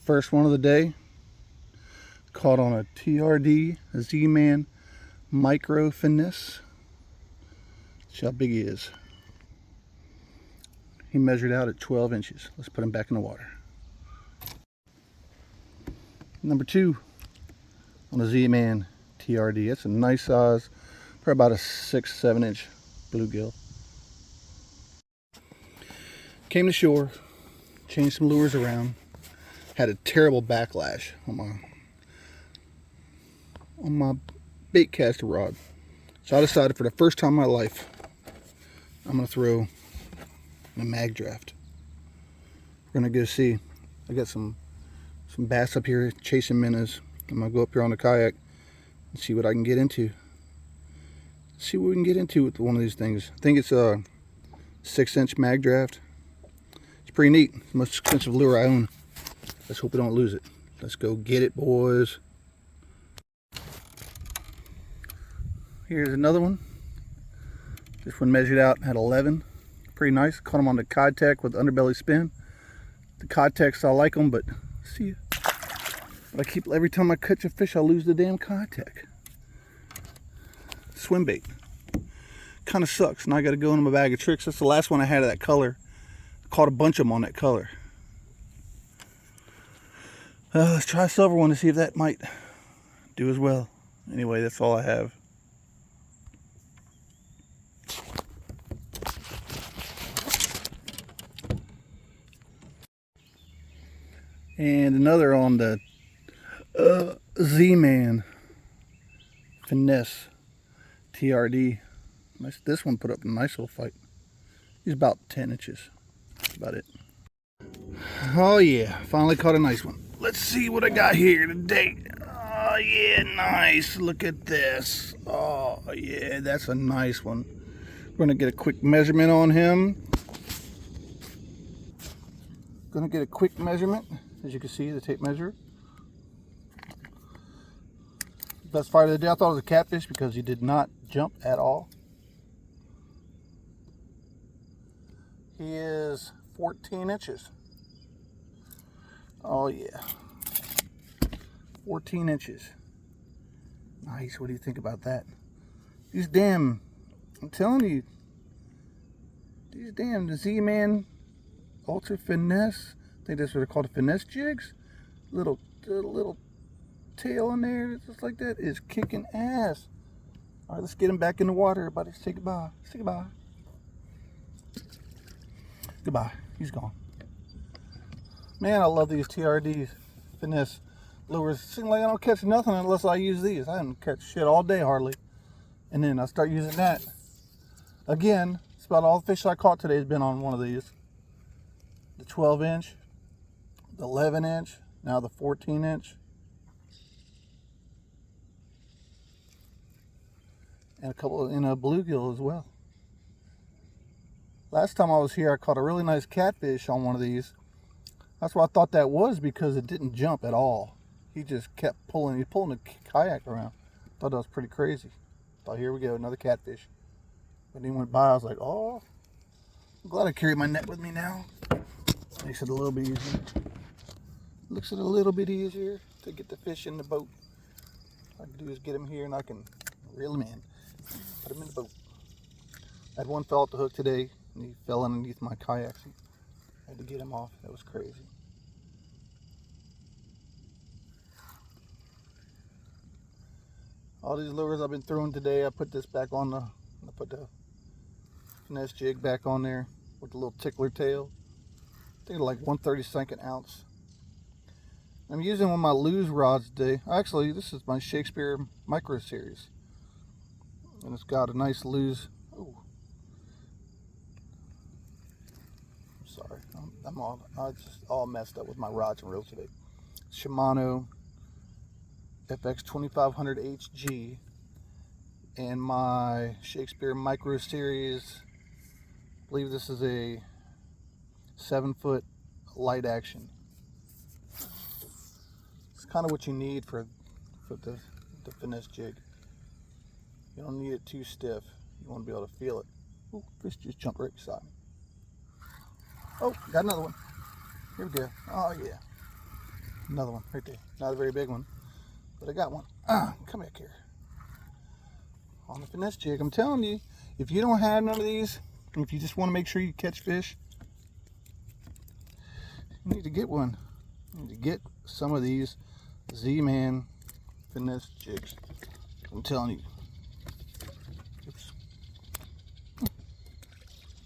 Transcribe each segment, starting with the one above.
First one of the day. Caught on a TRD, a Z-Man micro finesse. See how big he is. He measured out at 12 inches. Let's put him back in the water. Number 2 on a Z-Man TRD. That's a nice size, probably about a 6-7 inch bluegill. Came to shore, changed some lures around, had a terrible backlash on my bait caster rod. So I decided for the first time in my life, I'm going to throw a mag draft. We're going to go see. I got some bass up here chasing minnows. I'm going to go up here on the kayak and see what I can get into. See what we can get into with one of these things. I think it's a 6-inch mag draft. It's pretty neat. It's the most expensive lure I own. Let's hope we don't lose it. Let's go get it, boys. Here's another one. This one measured out at 11. Pretty nice. Caught him on the Codtech with underbelly spin. The Codtechs, I like them, but see, but every time I catch a fish, I lose the damn Codtech. Swim bait. Kind of sucks. Now I got to go into my bag of tricks. That's the last one I had of that color. I caught a bunch of them on that color. Let's try a silver one to see if that might do as well. Anyway, that's all I have. And another on the Z-Man finesse TRD. This one put up a nice little fight. He's about 10 inches. That's about it. Oh yeah, finally caught a nice one. Let's see what I got here today. Oh yeah, nice. Look at this. Oh yeah, that's a nice one. We're gonna get a quick measurement on him. Gonna get a quick measurement. As you can see, the tape measure. Best fight of the day. I thought it was a catfish because he did not jump at all. He is 14 inches. Oh yeah. 14 inches. Nice. What do you think about that? These damn, I'm telling you, these damn Z-Man Ultra Finesse, I think that's what they're called, finesse jigs. Little tail in there, just like that, is kicking ass. All right, let's get him back in the water, everybody. Say goodbye. Say goodbye. Goodbye. He's gone. Man, I love these TRDs, finesse lures. Seems like I don't catch nothing unless I use these. I didn't catch shit all day hardly. And then I start using that. Again, it's about all the fish I caught today has been on one of these. The 12 inch, the 11 inch, now the 14 inch. And a couple in a bluegill as well. Last time I was here, I caught a really nice catfish on one of these. That's what I thought that was, because it didn't jump at all. He just kept pulling. He's pulling the kayak around. Thought that was pretty crazy. Thought, here we go, another catfish. When he went by, I was like, oh, I'm glad I carry my net with me now. Makes it a little bit easier. Looks it a little bit easier to get the fish in the boat. All I can do is get him here and I can reel him in. Put him in the boat. I had one fell off the hook today and he fell underneath my kayak. So I had to get him off. That was crazy. All these lures I've been throwing today, I put this back on I put the finesse jig back on there with the little tickler tail. I think like 1/32 ounce. I'm using one of my lose rods today. Actually, this is my Shakespeare micro series. And it's got a nice lose. Oh, sorry. I just all messed up with my rods and reels today. Shimano FX 2500 HG and my Shakespeare micro series. I believe this is a 7-foot light action. It's kind of what you need for the finesse jig. You don't need it too stiff. You want to be able to feel it. Ooh, fish just jumped right beside me. Oh, got another one. Here we go. Oh yeah. Another one right there. Not a very big one, but I got one. Come back here. On the finesse jig. I'm telling you, if you don't have none of these, if you just want to make sure you catch fish, you need to get one. You need to get some of these Z-Man finesse jigs. I'm telling you. Oops.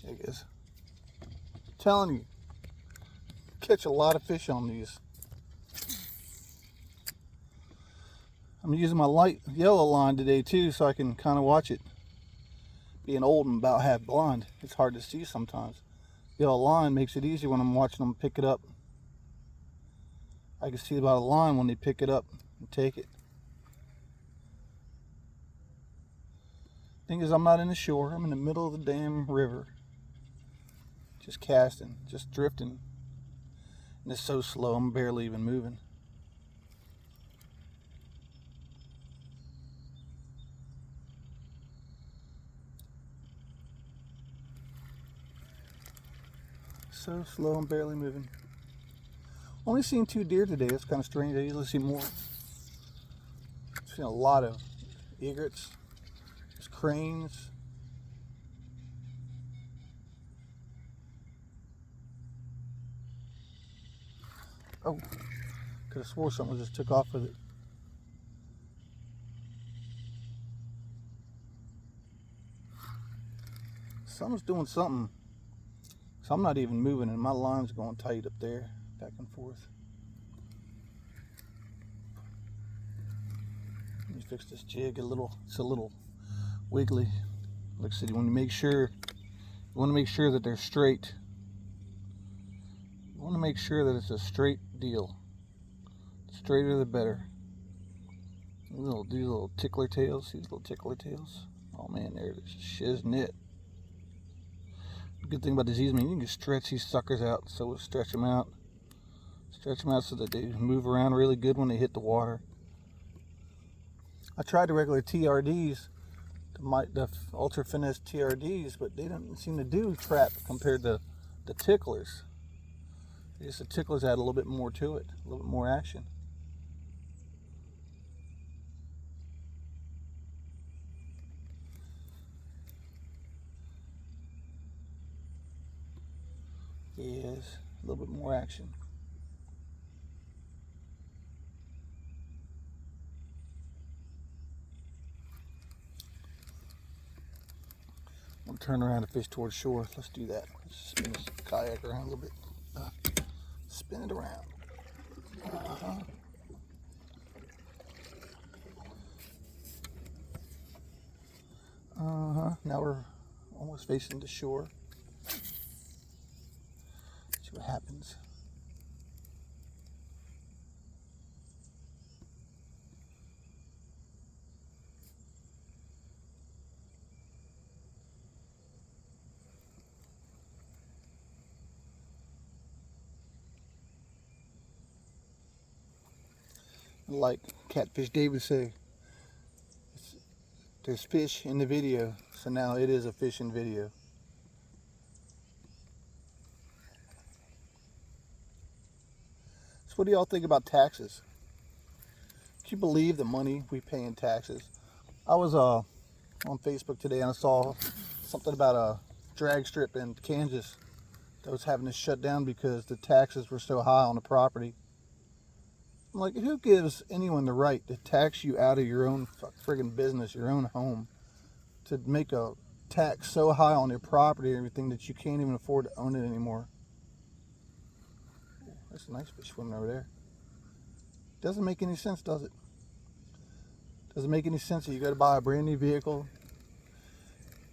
There it is. I'm telling you. Catch a lot of fish on these. I'm using my light yellow line today too, so I can kind of watch it. Being old and about half blind, it's hard to see sometimes. Yellow line makes it easy when I'm watching them pick it up. I can see about a line when they pick it up and take it. Thing is, I'm not in the shore. I'm in the middle of the damn river. Just casting, just drifting. And it's so slow, I'm barely even moving. So slow, I'm barely moving. Only seen 2 deer today. That's kind of strange. I usually see more. Seen a lot of egrets. There's cranes. Oh, could have swore someone just took off with it. Someone's doing something. So I'm not even moving and my line's going tight up there, back and forth. Let me fix this jig it's a little wiggly. Like I said, you want to make sure that they're straight. You want to make sure that it's a straight deal. The straighter the better. These little tickler tails, Oh man, there it is, shiznit. Good thing about disease, man, you can stretch these suckers out. So we'll stretch them out so that they move around really good when they hit the water. I tried the regular TRDs, the ultra finesse TRDs, but they didn't seem to do crap compared to the ticklers. I guess the ticklers had a little bit more to it, a little bit more action. Yes, a little bit more action. I'm going to turn around and fish towards shore. Let's do that. Let's spin this kayak around a little bit. Spin it around. Now we're almost facing the shore. See what happens. Like Catfish David said, there's fish in the video, so now it is a fishing video. So what do y'all think about taxes? Can you believe the money we pay in taxes? I was on Facebook today and I saw something about a drag strip in Kansas that was having to shut down because the taxes were so high on the property. I'm like, who gives anyone the right to tax you out of your own friggin' business, your own home, to make a tax so high on your property and everything that you can't even afford to own it anymore? There's a nice fish swimming over there. Doesn't make any sense, does it? Doesn't make any sense that you got to buy a brand new vehicle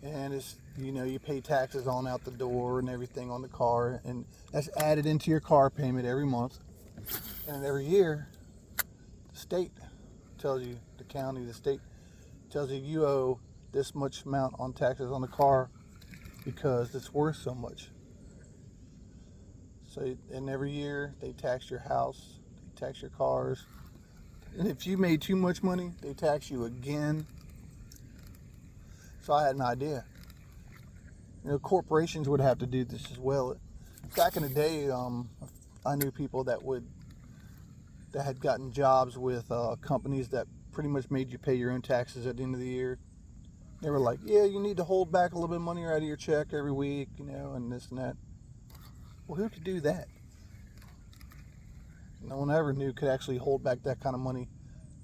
and it's, you pay taxes on out the door and everything on the car, and that's added into your car payment every month. And every year, the state tells you, the state tells you you owe this much amount on taxes on the car because it's worth so much. So, and every year they tax your house, they tax your cars, and if you made too much money, they tax you again. So I had an idea. Corporations would have to do this as well. Back in the day, I knew people that would that had gotten jobs with companies that pretty much made you pay your own taxes at the end of the year. They were like, yeah, you need to hold back a little bit of money out of your check every week, you know, and this and that. Well, who could do that? No one ever knew could actually hold back that kind of money.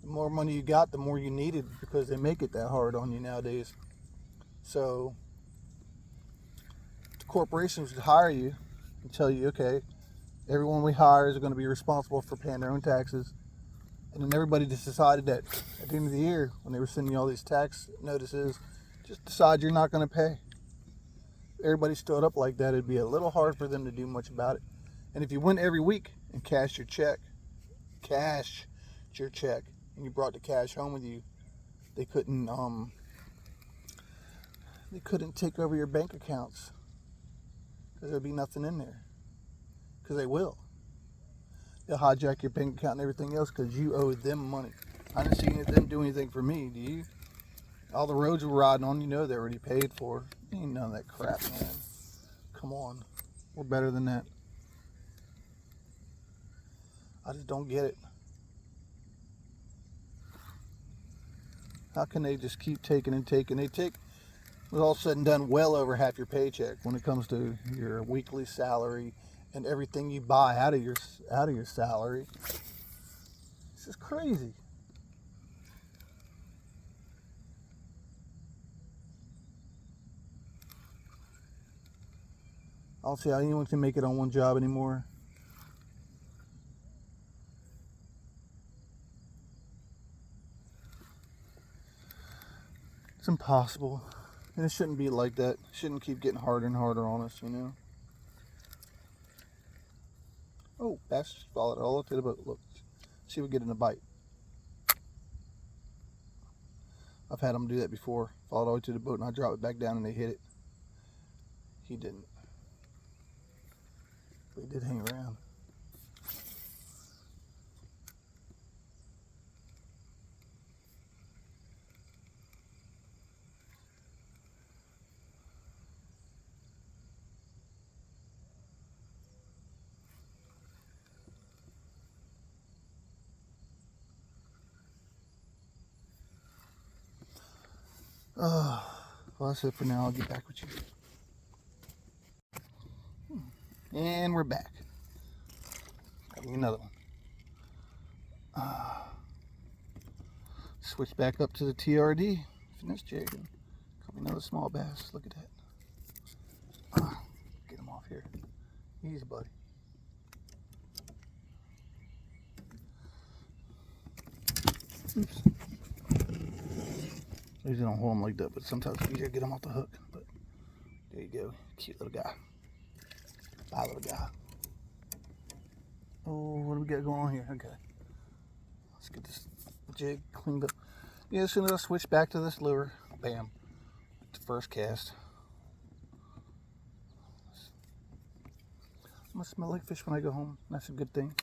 The more money you got, the more you needed, because they make it that hard on you nowadays. So the corporations would hire you and tell you, okay, everyone we hire is going to be responsible for paying their own taxes. And then everybody just decided that at the end of the year, when they were sending you all these tax notices, just decide you're not going to pay. If everybody stood up like that, it'd be a little hard for them to do much about it. And if you went every week and cashed your check, and you brought the cash home with you, they couldn't take over your bank accounts, because there'd be nothing in there. Because they will. They'll hijack your bank account and everything else because you owe them money. I didn't see them do anything for me, do you? All the roads we're riding on, you know they're already paid for. Ain't none of that crap, man. Come on. We're better than that. I just don't get it. How can they just keep taking and taking? They take, with all said and done, well over half your paycheck when it comes to your weekly salary and everything you buy out of your salary. This is crazy. I don't see how anyone can make it on one job anymore. It's impossible. And it shouldn't be like that. It shouldn't keep getting harder and harder on us, you know. Oh, bass just followed all up to the boat. Look, see if we get in a bite. I've had them do that before. Followed all the way to the boat and I drop it back down and they hit it. He didn't. But he did hang around. Well, that's it for now. I'll get back with you. And we're back. Got me another one. Switch back up to the TRD. Finesse jig. Caught me another small bass. Look at that. Get him off here. Easy, buddy. Oops. Usually don't hold them like that, but sometimes it's easier to get them off the hook. But there you go. Cute little guy. Bye, little guy. Oh, what do we got going on here? Okay. Let's get this jig cleaned up. Yeah, as soon as I switch back to this lure, bam. The first cast. I'm going to smell like fish when I go home. That's a good thing.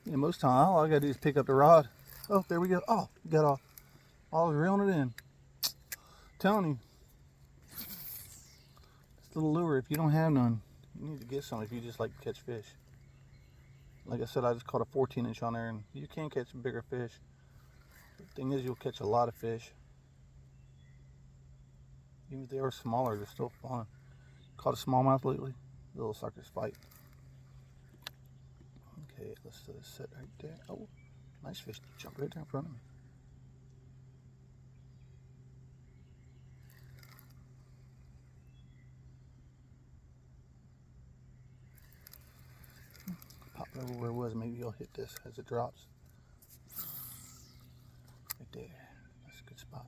Yeah, most time, all I gotta do is pick up the rod. Oh, there we go. Oh, got off. I was reeling it in. Telling you. This little lure, if you don't have none, you need to get some if you just like to catch fish. Like I said, I just caught a 14-inch on there, and you can catch some bigger fish. The thing is, you'll catch a lot of fish. Even if they are smaller, they're still fun. Caught a smallmouth lately. The little suckers fight. Okay, let's sit right there. Oh, nice fish. Jump right there in front of me. Pop it over where it was. Maybe you'll hit this as it drops. Right there. That's a good spot.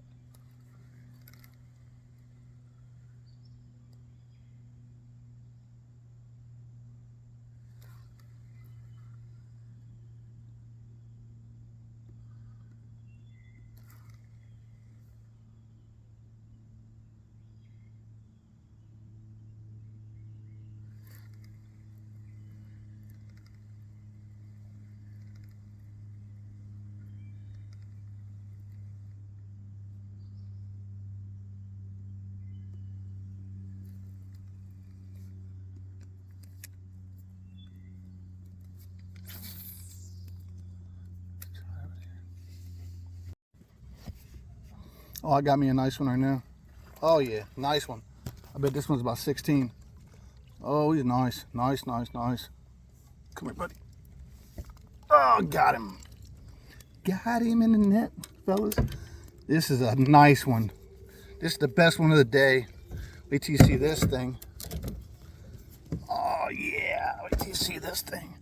Oh, I got me a nice one right now. Oh yeah, nice one. I bet this one's about 16. Oh, he's nice. Nice. Come here, buddy. Oh, got him. Got him in the net, fellas. This is a nice one. This is the best one of the day. Wait till you see this thing. Oh yeah, wait till you see this thing.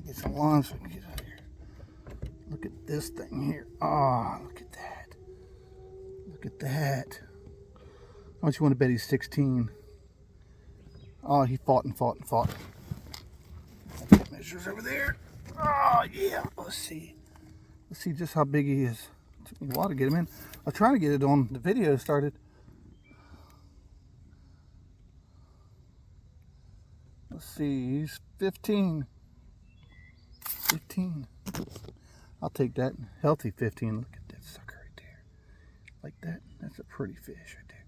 Get some lunch so we can get out of here. Look at this thing here. Oh, look at that. Look at that. How much you want to bet he's 16? Oh, he fought. Measures over there. Oh yeah. Let's see just how big he is. It took me a while to get him in. I was trying to get it on the video started. Let's see, he's 15. I'll take that. Healthy 15. Look at that sucker right there. Like that. That's a pretty fish right there.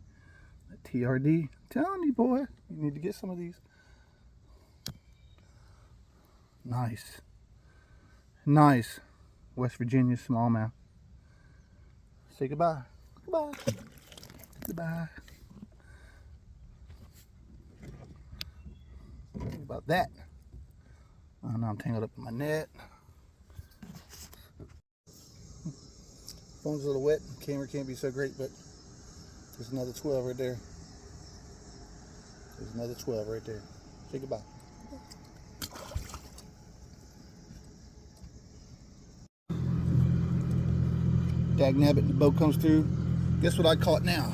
That TRD. I'm telling you, boy, you need to get some of these. Nice. West Virginia smallmouth. Say goodbye. Goodbye. Think about that. Oh, now I'm tangled up in my net. Phone's a little wet. Camera can't be so great, but there's another 12 right there. Say goodbye. Dagnabbit, the boat comes through. Guess what I caught now?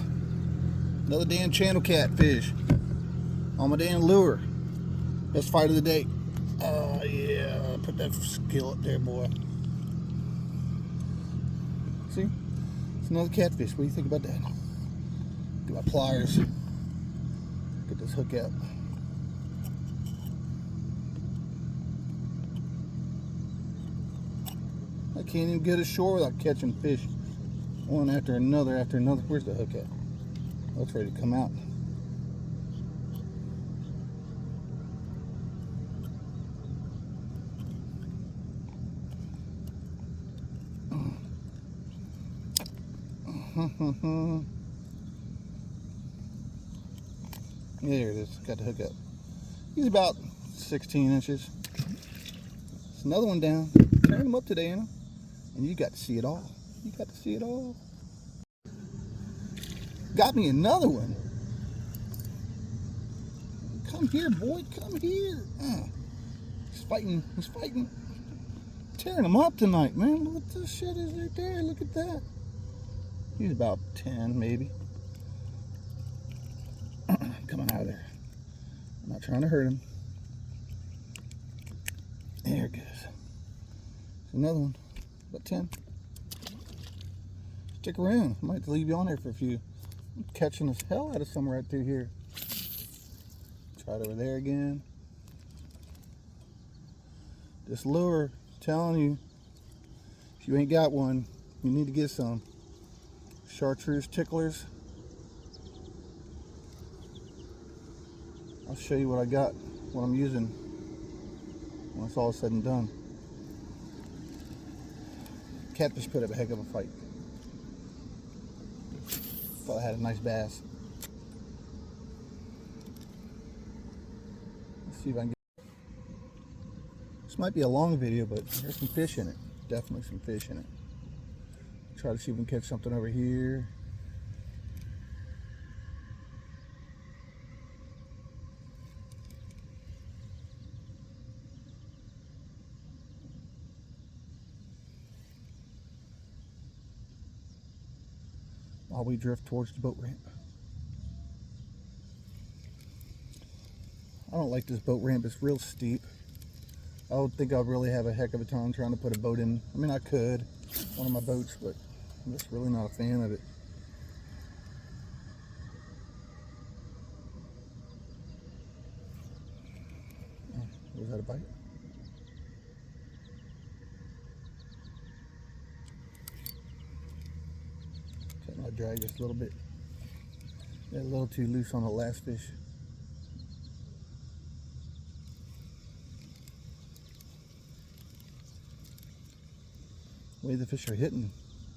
Another damn channel catfish on my damn lure. Best fight of the day. Oh yeah, put that skill up there, boy. See? It's another catfish. What do you think about that? Get my pliers. Get this hook out. I can't even get ashore without catching fish. One after another. Where's the hook at? Oh, it's ready to come out. There it is. Got the hook up. He's about 16 inches. There's another one down. Turn him up today, Anna. And you got to see it all. Got me another one. Come here, boy. Come here. He's fighting. Tearing him up tonight, man. Look what this shit is right there. Look at that. He's about 10, maybe. Coming out of there. I'm not trying to hurt him. There it goes. There's another one. About 10. Stick around. I might leave you on there for a few. I'm catching the hell out of some right through here. Try it over there again. This lure, telling you, if you ain't got one, you need to get some. Chartreuse ticklers. I'll show you what I got, what I'm using when it's all said and done. Catfish put up a heck of a fight. Thought I had a nice bass. Let's see if I can get... This might be a long video, but there's some fish in it. Definitely some fish in it. Try to see if we can catch something over here. While we drift towards the boat ramp. I don't like this boat ramp. It's real steep. I don't think I'll really have a heck of a time trying to put a boat in. I mean, I could, one of my boats, but I'm just really not a fan of it. Oh, was that a bite? Something I dragged just a little bit. Got a little too loose on the last fish. The way the fish are hitting,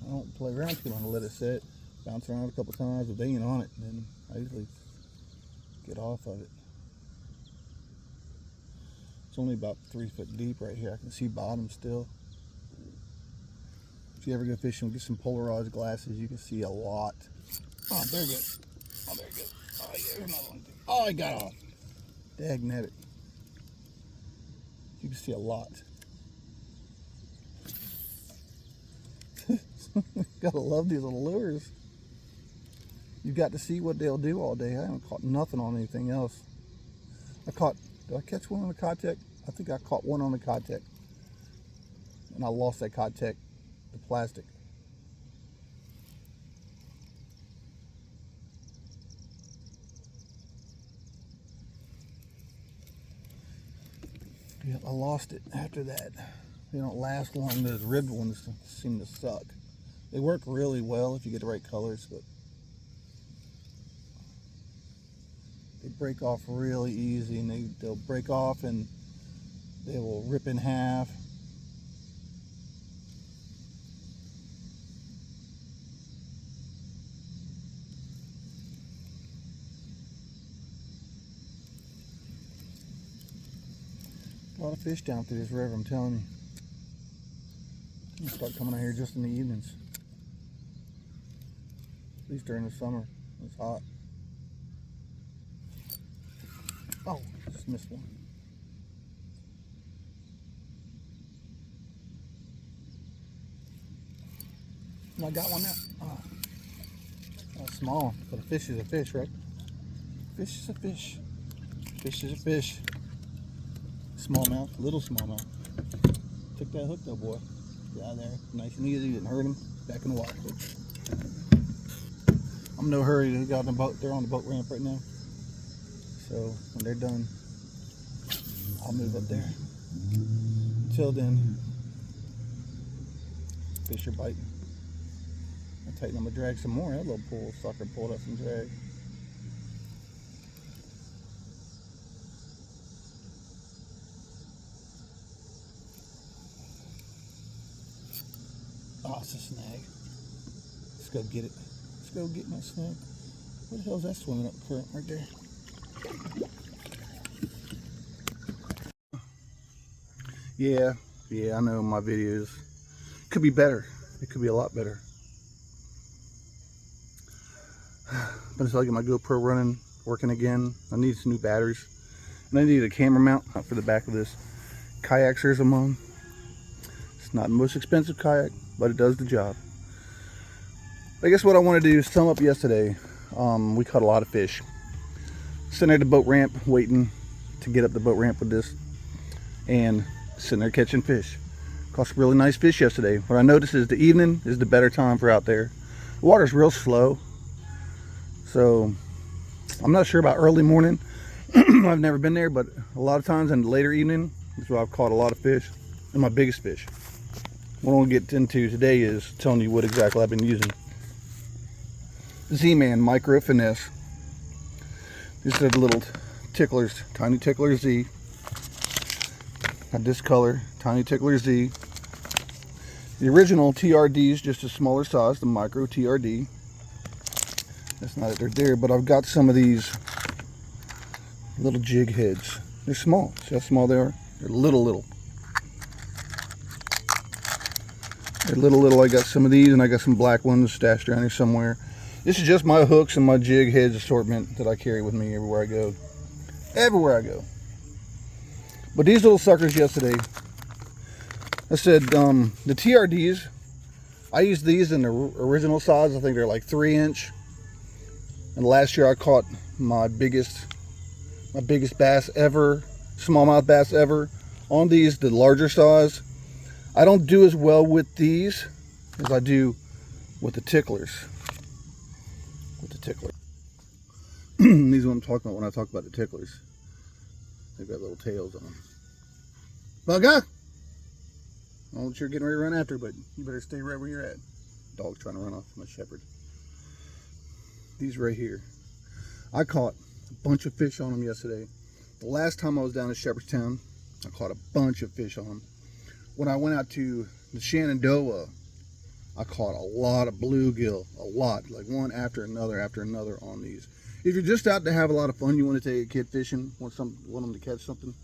I don't play around too long. I let it sit, bounce around a couple times. If they ain't on it, then I usually get off of it. It's only about 3 foot deep right here. I can see bottom still. If you ever go fishing, get some polarized glasses. You can see a lot. Oh, there you go. Oh, there you go. Oh, yeah, there's another one. Oh, I got off. Dagnabbit. You can see a lot. Gotta love these little lures. You got to see what they'll do all day. I haven't caught nothing on anything else. Did I catch one on the Codtech? I think I caught one on the Codtech. And I lost that Codtech, the plastic. Yep, I lost it after that. They don't last long. Those ribbed ones seem to suck. They work really well if you get the right colors, but they break off really easy, and they'll break off and they will rip in half. A lot of fish down through this river, I'm telling you. I'm gonna start coming out here just in the evenings. At least during the summer. It's hot. Oh, just missed one. I got one now. Oh, that's a small one. But a fish is a fish, right? Fish is a fish. Fish is a fish. Smallmouth, little smallmouth. Took that hook though, boy. Get out of there. Nice and easy. Didn't hurt him. Back in the water. I'm in no hurry. They got on the boat. They're on the boat ramp right now. So when they're done, I'll move up there. Until then, fish are biting. I tighten. I'm gonna drag some more. That little pool sucker pulled up some drag. Oh, it's a snag. Let's go get it. Let's go get my snag. What the hell is that swimming up the current right there? Yeah, I know my videos could be better. It could be a lot better. But until I get my GoPro running, working again, I need some new batteries. And I need a camera mount for the back of this kayak series I'm on. It's not the most expensive kayak, but it does the job. I guess what I want to do is sum up yesterday. We caught a lot of fish. Sitting at the boat ramp waiting to get up the boat ramp with this, and sitting there catching fish. Caught some really nice fish yesterday. What I noticed is the evening is the better time for out there. The water's real slow, so I'm not sure about early morning. I've never been there, but a lot of times in the later evening is where I've caught a lot of fish, and my biggest fish. What I want to get into today is telling you what exactly I've been using. Z-Man Micro Finesse. These are the little ticklers, Tiny Tickler Z. Got this color, Tiny Tickler Z. The original TRD is just a smaller size, the Micro TRD. That's not that they're there, but I've got some of these little jig heads. They're small. See how small they are? They're little. They're little. I got some of these, and I got some black ones stashed around here somewhere. This is just my hooks and my jig heads assortment that I carry with me everywhere I go. Everywhere I go. But these little suckers yesterday, I said the TRDs, I used these in the original size. I think they're like 3-inch. And last year I caught my biggest bass ever, smallmouth bass ever, on these, the larger size. I don't do as well with these as I do with the ticklers. These are what I'm talking about when I talk about the ticklers. They've got little tails on them. Bugger! I don't know what you're getting ready to run after, but you better stay right where you're at. Dog's trying to run off from a shepherd. These right here. I caught a bunch of fish on them yesterday. The last time I was down at Sheperdstown, I caught a bunch of fish on them. When I went out to the Shenandoah I caught a lot of bluegill, a lot, like one after another on these. If you're just out to have a lot of fun, you want to take a kid fishing, want them to catch something,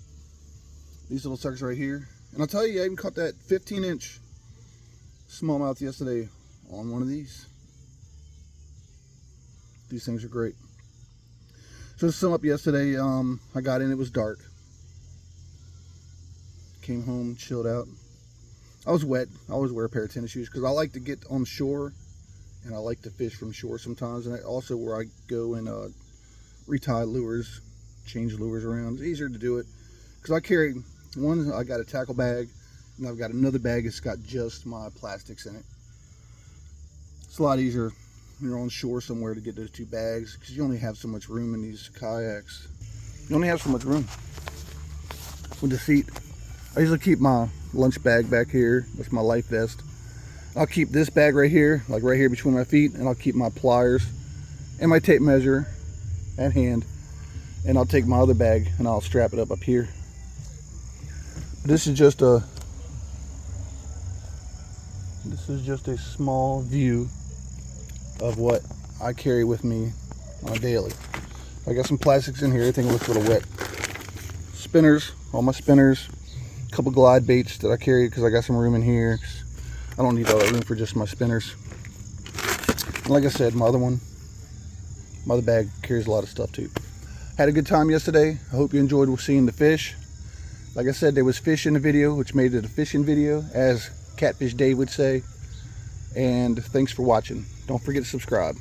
these little suckers right here. And I'll tell you, I even caught that 15-inch smallmouth yesterday on one of these. These things are great. So to sum up yesterday, I got in, it was dark. Came home, chilled out. I was wet. I always wear a pair of tennis shoes because I like to get on shore and I like to fish from shore sometimes. And also where I go and retie lures, change lures around. It's easier to do it because I carry one, I got a tackle bag, and I've got another bag that's got just my plastics in it. It's a lot easier when you're on shore somewhere to get those two bags because you only have so much room in these kayaks. You only have so much room with the seat. I usually keep my lunch bag back here. That's my life vest. I'll keep this bag right here, like right here between my feet, and I'll keep my pliers and my tape measure at hand. And I'll take my other bag and I'll strap it up here. This is just a small view of what I carry with me on a daily. I got some plastics in here. Everything looks a little wet. Spinners, all my spinners. A couple glide baits that I carry because I got some room in here. I don't need all that room for just my spinners. And like I said, my other bag carries a lot of stuff too. Had a good time yesterday. I hope you enjoyed seeing the fish. Like I said, there was fish in the video, which made it a fishing video, as Catfish Dave would say. And thanks for watching. Don't forget to subscribe.